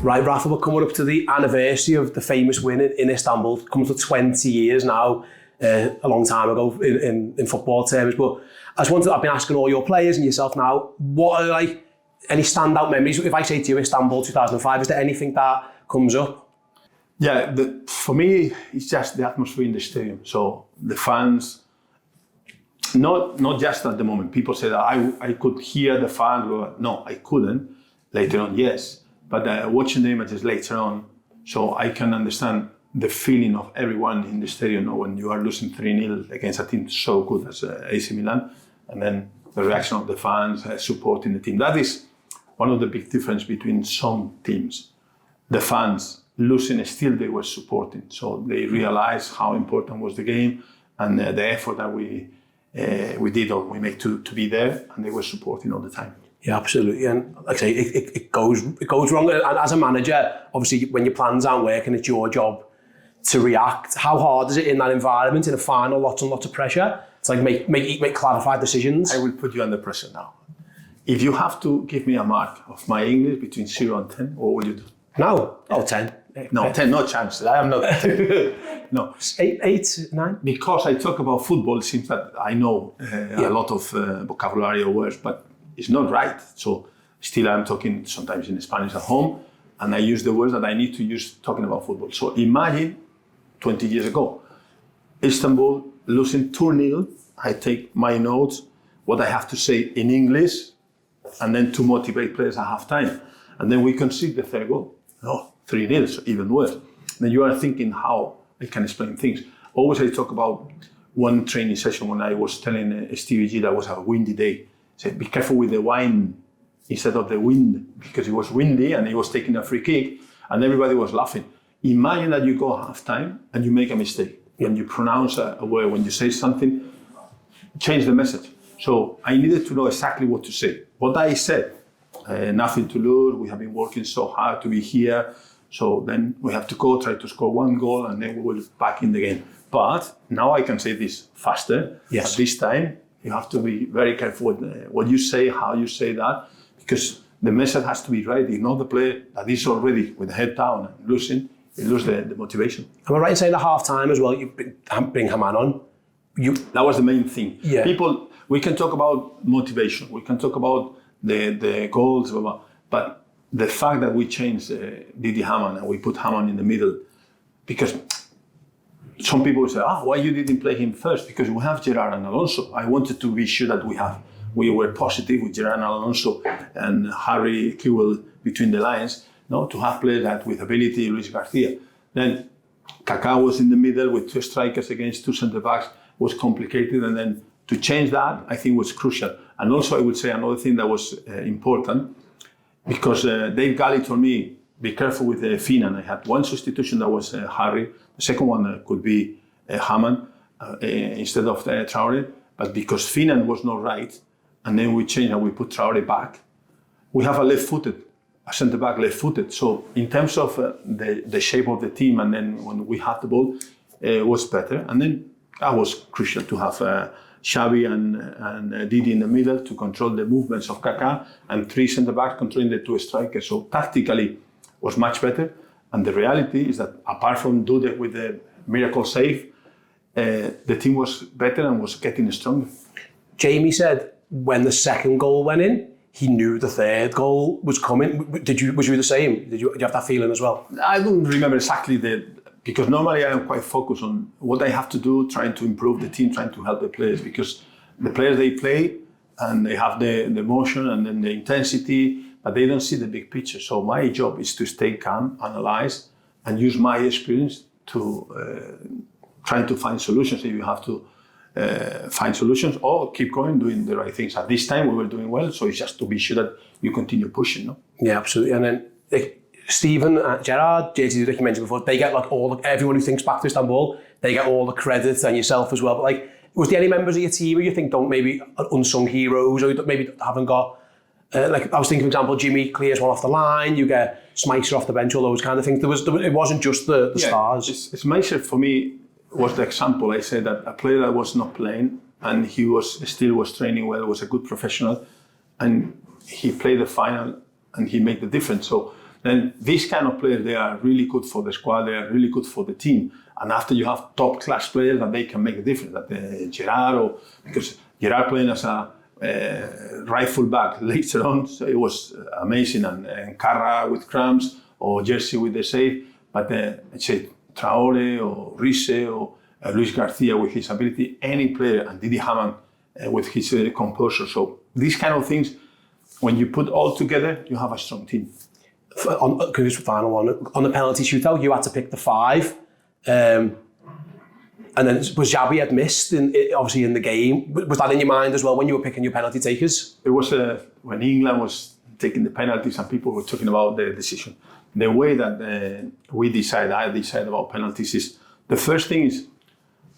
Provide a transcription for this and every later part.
Right, Rafa, we're coming up to the anniversary of the famous win in Istanbul. It comes to 20 years now, a long time ago in football terms. But I've been asking all your players and yourself now, what are any standout memories? If I say to you Istanbul 2005, is there anything that comes up? Yeah, for me, it's just the atmosphere in the stadium. So the fans, not just at the moment. People say that I could hear the fans, but no, I couldn't. Later on, yes. But watching the images later on, so I can understand the feeling of everyone in the stadium when you are losing 3-0 against a team so good as AC Milan, and then the reaction of the fans supporting the team. That is one of the big differences between some teams. The fans losing, still they were supporting. So they realized how important was the game and the effort that we did or we made to be there, and they were supporting all the time. Yeah, absolutely. And like I say, it goes wrong. And as a manager, obviously, when your plans aren't working, it's your job to react. How hard is it in that environment, in a final, lots and lots of pressure? It's like make clarified decisions. I will put you under pressure now. If you have to give me a mark of my English between 0 and 10, what will you do? No. Oh, 10. No, 10, no chance. I am not 10. No. 8, 9? Because I talk about football, it seems that I know a lot of vocabulary or words, but it's not right. So still I'm talking sometimes in Spanish at home, and I use the words that I need to use talking about football. So imagine 20 years ago, Istanbul losing 2-0, I take my notes, what I have to say in English, and then to motivate players at halftime. And then we concede the third goal. No, 3-0, so even worse. Then you are thinking how I can explain things. Always I talk about one training session when I was telling Stevie G that was a windy day. Said, be careful with the wine instead of the wind, because it was windy and he was taking a free kick and everybody was laughing. Imagine that you go half-time and you make a mistake. When you pronounce a word, when you say something, change the message. So I needed to know exactly what to say. What I said, nothing to lose, we have been working so hard to be here, so then we have to go try to score one goal and then we will back in the game. But now I can say this faster. Yes. At this time, you have to be very careful with what you say, how you say that, because the message has to be right. If not the player that is already with the head down and losing, you lose the motivation. Am I right in saying at half time as well, you bring Haman on? That was the main thing. Yeah. People, we can talk about motivation, we can talk about the goals, but the fact that we changed Didi Haman and we put Haman in the middle, because some people say, why you didn't play him first? Because we have Gerrard and Alonso. I wanted to be sure that we were positive with Gerrard and Alonso and Harry Kewell between the lines, to have players that with ability, Luis Garcia. Then Kaká was in the middle with 2 strikers against 2 centre-backs, was complicated, and then to change that, I think was crucial. And also I would say another thing that was important, because Dave Galley told me, be careful with Finan. I had one substitution that was Harry. The second one could be Haman instead of Traoré. But because Finan was not right, and then we changed and we put Traoré back, we have a centre-back left-footed. So in terms of the shape of the team, and then when we had the ball, it was better. And then that was crucial to have Xavi and Didi in the middle to control the movements of Kaká, and 3 centre-backs controlling the 2 strikers. So tactically, was much better, and the reality is that apart from Dudek with the miracle save, the team was better and was getting stronger. Jamie said when the second goal went in, he knew the third goal was coming. Was you the same? Did you have that feeling as well? I don't remember exactly because normally I am quite focused on what I have to do, trying to improve the team, trying to help the players, because the players, they play and they have the motion and then the intensity, but they don't see the big picture. So my job is to stay calm, analyze, and use my experience to trying to find solutions if you have to find solutions, or keep going, doing the right things. At this time, we were doing well, so it's just to be sure that you continue pushing. No? Yeah, absolutely. And then Stephen, Gerrard, Jerzy Dudek, you mentioned before, they get everyone who thinks back to Istanbul, they get all the credit, and yourself as well. But was there any members of your team who you think don't maybe unsung heroes, or maybe haven't got? I was thinking, for example, Jimmy clears one off the line, you get Smicer off the bench, all those kind of things. It wasn't just the stars. Smicer for me was the example. I said that a player that was not playing and he still was training well, was a good professional, and he played the final and he made the difference. So then these kind of players, they are really good for the squad, they are really good for the team. And after you have top class players that they can make a difference, like Gerrard, because Gerrard playing as a right full back later on, so it was amazing, and Carraghers with cramps, or Jerzy with the save, but let's say Traore or Risse or Luis Garcia with his ability, any player, and Didi Hamann with his composure. So these kind of things, when you put all together, you have a strong team. Final one. On the penalty shootout, you had to pick the 5. And then was Xabi had missed obviously in the game. Was that in your mind as well when you were picking your penalty takers? It was when England was taking the penalties and people were talking about the decision. The way that I decide about penalties is, the first thing is,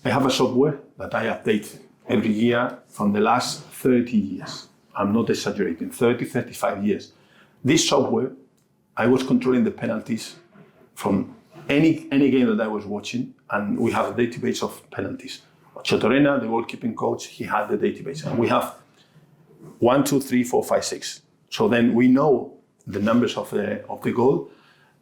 I have a software that I update every year from the last 30 years. I'm not exaggerating, 30, 35 years. This software, I was controlling the penalties from any game that I was watching, and we have a database of penalties. Chotorena, the goalkeeping coach, he had the database, and we have 1, 2, 3, 4, 5, 6. So then we know the numbers of the goal,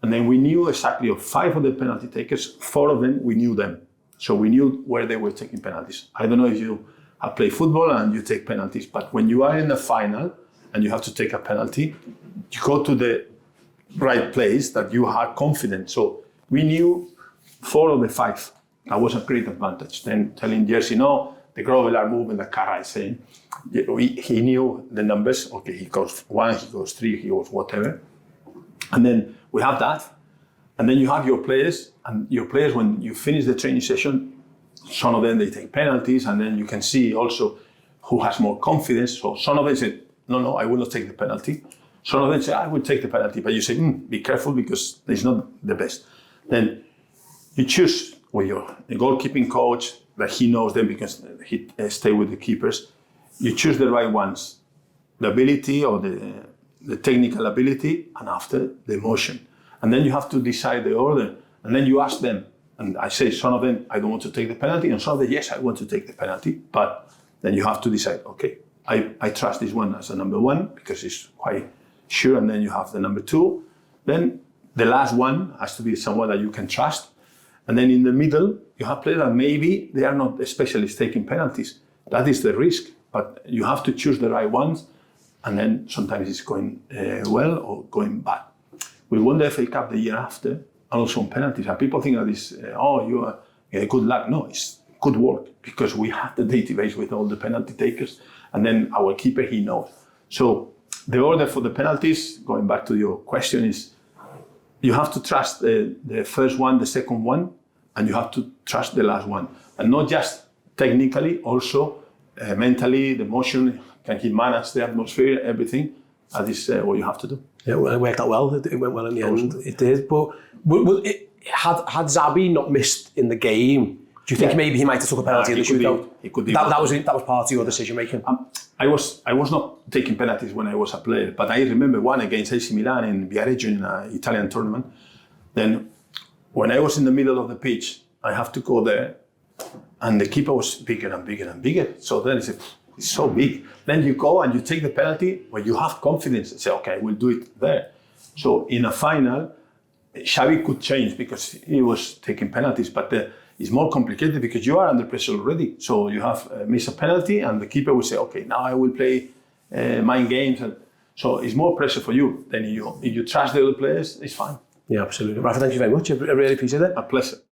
and then we knew exactly of 5 of the penalty takers, 4 of them, we knew them. So we knew where they were taking penalties. I don't know if you have played football and you take penalties, but when you are in the final and you have to take a penalty, you go to the right place that you are confident. So we knew 4 of the 5. That was a great advantage. Then telling Jerzy, no, the grovelar movement that Carraghers is saying, he knew the numbers. Okay, he goes 1, he goes 3, he goes whatever. And then we have that. And then you have your players, and your players, when you finish the training session, some of them, they take penalties, and then you can see also who has more confidence. So some of them say, no, I will not take the penalty. Some of them say, I will take the penalty, but you say, be careful because it's not the best. Then you choose with your goalkeeping coach, that he knows them because he stay with the keepers. You choose the right ones, the ability or the technical ability, and after the emotion. And then you have to decide the order, and then you ask them. And I say, some of them, I don't want to take the penalty, and some of them, yes, I want to take the penalty. But then you have to decide, okay, I trust this one as a number 1 because it's quite sure, and then you have the number 2. Then the last one has to be someone that you can trust. And then in the middle, you have players that maybe they are not specialists taking penalties. That is the risk, but you have to choose the right ones, and then sometimes it's going well or going bad. We won the FA Cup the year after, and also on penalties. And people think that this, you are good luck. No, it's good work, because we have the database with all the penalty takers, and then our keeper, he knows. So the order for the penalties, going back to your question, is you have to trust the first one, the second one, and you have to trust the last one. And not just technically, also mentally, the emotion, can he manage the atmosphere, everything. That is what you have to do. Yeah, well, it worked out well. It went well in the end. It did. But had Xabi not missed in the game, do you think maybe he might have took a penalty in the shootout? He could be. That was part of your decision making. I was not taking penalties when I was a player, but I remember one against AC Milan in Viareggio in an Italian tournament. Then, when I was in the middle of the pitch, I have to go there, and the keeper was bigger and bigger and bigger. So then I said, it's so big. Then you go and you take the penalty where you have confidence and say, okay, we'll do it there. So in a final, Xavi could change because he was taking penalties, but it's more complicated because you are under pressure already. So you have missed a penalty, and the keeper will say, okay, now I will play mind games. And so it's more pressure for you. Then if you trust the other players, it's fine. Yeah, absolutely. Rafa, thank you very much. I really appreciate it. A pleasure.